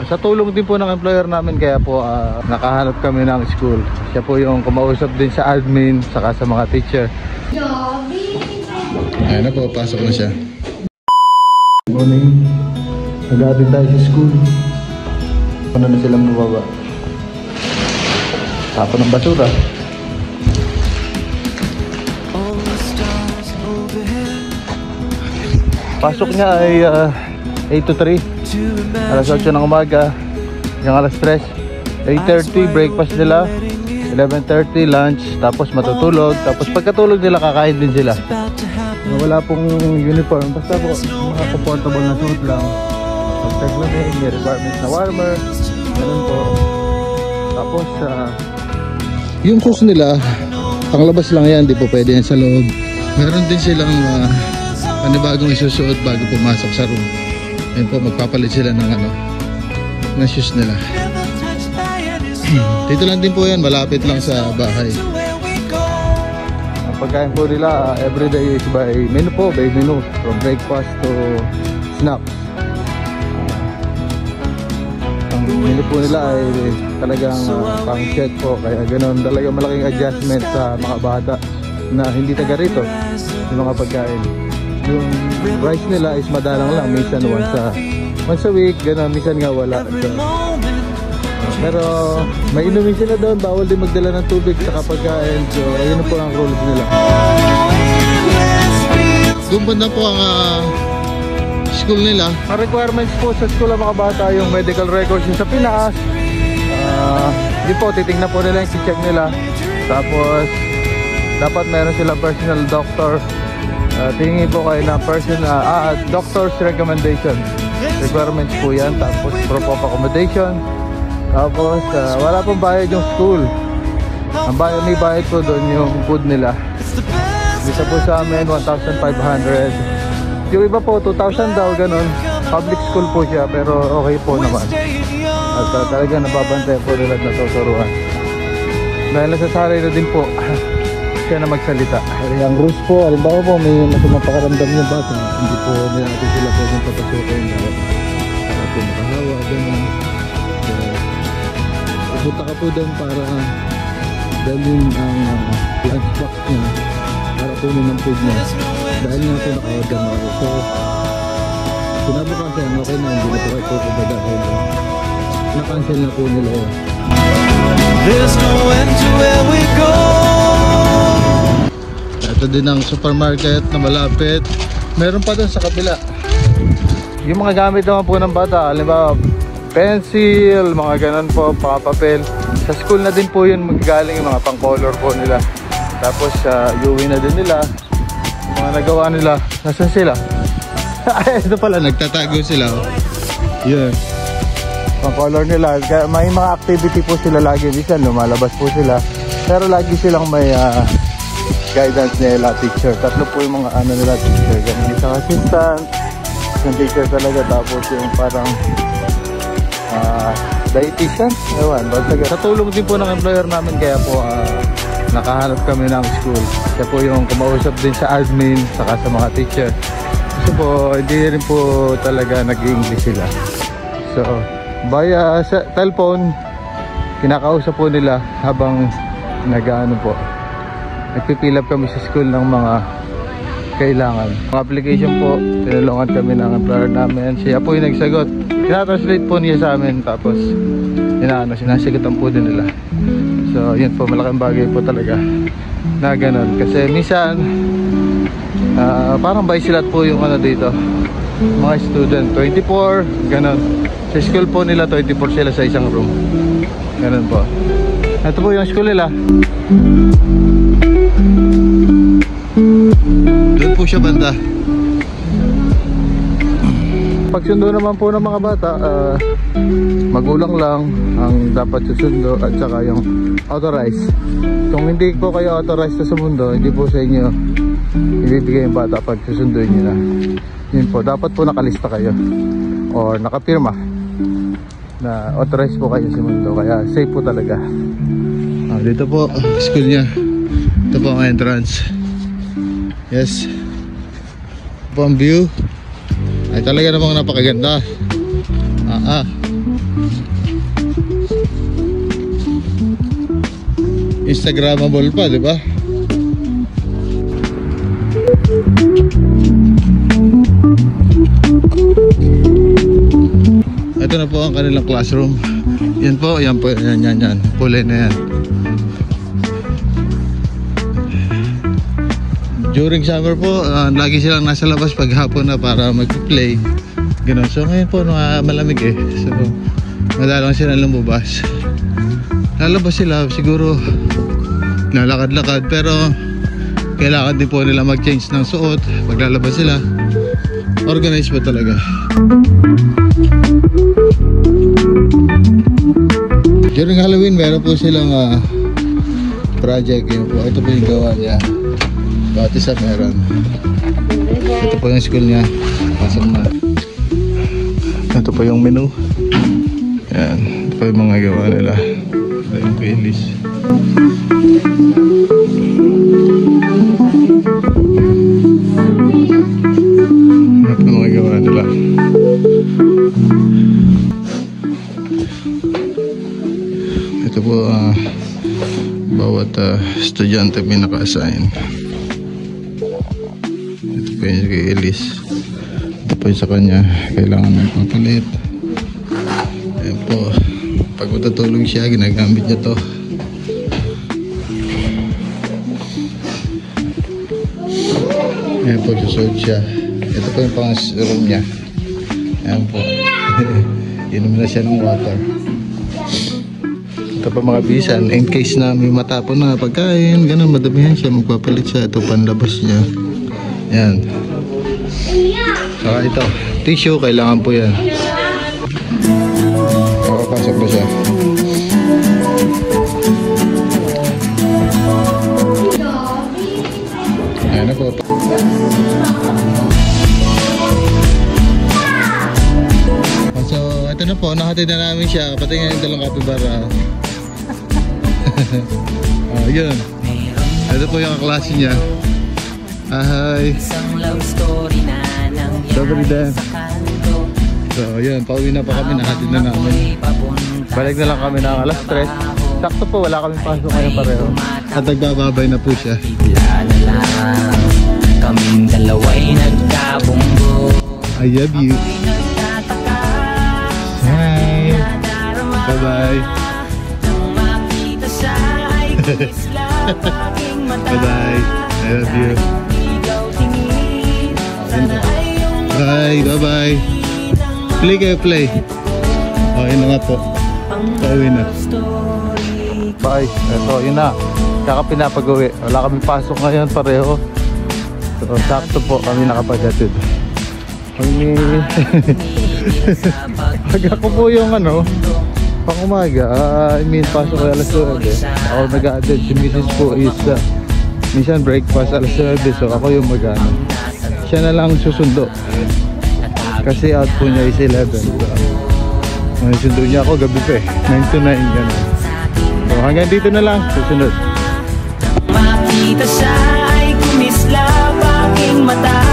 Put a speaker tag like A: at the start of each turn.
A: Sa tulong din po ng employer namin, kaya po nakahanap kami ng school. Siya po yung kumausap din sa admin saka sa mga teacher. Ayan na po, pasok na siya. Good morning. Nag-aatid tayo sa school. Ano na silang bumaba? Tapon ng basura. Pasok niya ay 8 to 3. Alas 8 ng umaga. Yung alas 3. 8:30 breakfast nila. 11:30 lunch. Tapos matutulog. Tapos pagkatulog nila kakain din sila. Wala pong uniform. Basta po mga comfortable na suit lang. Pagtaglamig, may requirements na warmer. Ganun po. Tapos yung shoes nila, panglabas lang yan. Di po pwede yan sa loob. Meron din silang panibagong isusuot bago pumasok sa room. Ayun po, magpapalit sila ng ng shoes nila. Dito lang din po yan, malapit lang sa bahay. Ang pagkain po nila everyday is by menu po, by menu, from breakfast to snacks. Ang menu po nila ay talagang pang-check po, kaya ganoon talaga malaking adjustment sa mga bata na hindi taga rito yung mga pagkain. Yung rice nila is madalang lang, minsan once a week, gano'n, minsan nga wala. So, pero may inumin sila doon, bawal din magdala ng tubig sa pagkain. So yun po ang rules nila. Doon na po ang school nila. Ang requirements po sa school ng mga bata, yung medical records yung sa Pinas. Yun po, titignan po nila yung check nila. Tapos dapat meron silang personal doctor. Tingin po kayo na doctor's recommendation. Requirements po yan. Tapos proof of accommodation. Tapos wala pong bayad yung school. Ang may bayad po doon yung food nila. Isa po sa amin 1,500. Yung iba po 2,000 daw, ganun. Public school po siya, pero okay po naman. At talaga nababantay po nila at natuturuan. Dahil nasasanay na din po siya na magsalita. Ang rules po, halimbawa po may masamang pakaramdam yung bata, hindi po natin sila pwedeng papasukin dahil po makahawa, gano'n. Pupunta ka po doon para dalhin ang lunchbox niya para kunin ng food niya dahil nga po naka-order na ako. So kinabukasan okay na, hindi na po kayo pupunta dahil na-cancel na po nila yun. There's no end to where we go. Ito din ang supermarket na malapit. Meron pa doon sa kabila. Yung mga gamit naman po ng bata, halimbawa pencil, mga ganun po, papel. Sa school na din po yun magagaling, yung mga pang color po nila. Tapos uuwi na din nila. Yung mga nagawa nila, nasan sila? Ito pala, nagtatago sila. Yun, pang color nila. May mga activity po sila lagi. Minsan lumalabas po sila. Pero lagi silang may guidance nila, teacher. Tatlo po yung mga nila, teacher. Ganun, isang assistant, yung teacher talaga. Tapos yung parang dietitian, ewan. Sa tulong din po ng employer namin, kaya po nakahanap kami ng school. Siya po yung kumausap din sa admin saka sa mga teacher. Kasi po hindi rin po talaga nag-English sila. So via sa telephone kinakausap po nila habang nagpipil up kami sa school ng mga kailangan. Ang application po, tinulungan kami ng employer namin. Siya po yung nagsagot. Tinatranslate po niya sa amin, tapos sinasagutan po din nila. So yun po, malaking bagay po talaga na ganun. Kasi minsan parang bisilat po yung dito, mga student 24, ganun. Sa school po nila 24 sila sa isang room. Ganun po. Ito po yung school nila. Doon po siya banda. Pagsundo naman po ng mga bata, magulang lang ang dapat susundo at saka yung authorized. Kung hindi po kayo authorized sa mundo, hindi po sa inyo ibibigay yung bata pag susunduin nyo na. Yun po, dapat po nakalista kayo or nakapirma na authorized po kayo sa mundo, kaya safe po talaga. Dito po school niya. Ito po ang entrance. Yes, ito po ang view. Ay talaga namang napakaganda. Instagramable pa, di ba? Ito na po ang kanilang classroom. Yan po, yan. Kulay na yan. During summer po, lagi silang nasa labas pag hapon na para mag-play. Ganun. So ngayon po, malamig eh. So, madalang sila lumabas. Lalabas sila, siguro lalakad-lakad. Pero, kailangan din po nila mag-change ng suot. Pag lalabas sila, organize po talaga. During Halloween, meron po silang project. Yun po. Ito po yung gawa niya. Bawat isa meron. Ito po yung school niya. Pasok na. Ito po yung menu. Yan. Ito po yung mga gawa nila. Ito yung playlist. Ito po yung mga gawa nila. Ito po bawat estudyante may naka-assign. Ito po yung kay Elise. Ito po yung sa kanya. Kailangan magpapalit. Ayan po. Pag matutulog siya, ginagamit niya to. Ayan po, susunod siya. Ito po yung pang-room niya. Ayan po. Inom na siya ng water. Ito pa mga bisan, in case na may matapon na pagkain, ganun, madamihan siya, magpapalit siya. Ito panlabas niya. Yan. Saka ito, tissue, kailangan po yan. Makapasok na siya. Ayan na po. So, ito na po, nahatid na namin siya. Patingin yung dalang kapibara. Yun. Ito po yung klase niya. Hi. Dobry din. So yun, pauwi na pa kami. Nahatid na namin. Balik na lang kami ng alas 3. Sakto po, wala kami pasok ngayon pareho. At nagbababay na po siya. Kaming dalawa'y nagkabunggo. I love you. Hi. Bye-bye. Bye-bye. I love you. Bye. Bye-bye. Play kayo, play. Oh, yun na nga po. Pauwi na. Bye. Ito, yun na. Kaka pinapag-uwi. Wala kami pasok ngayon pareho. So, sakto po kami nakapag-atid. Pag ako po yung pang umaga, I mean, pasok ko alas 9. Ako nag-a-attend. Si Mrs. po is, minsan breakfast alas 9. So, ako yung siya na lang susundo. Kasi out po niya is 11. So, sundo niya ako gabi pa eh. 9 to 9, gano'n. So, hanggang dito na lang. Susunod. Makita siya ay kumislap aking mata.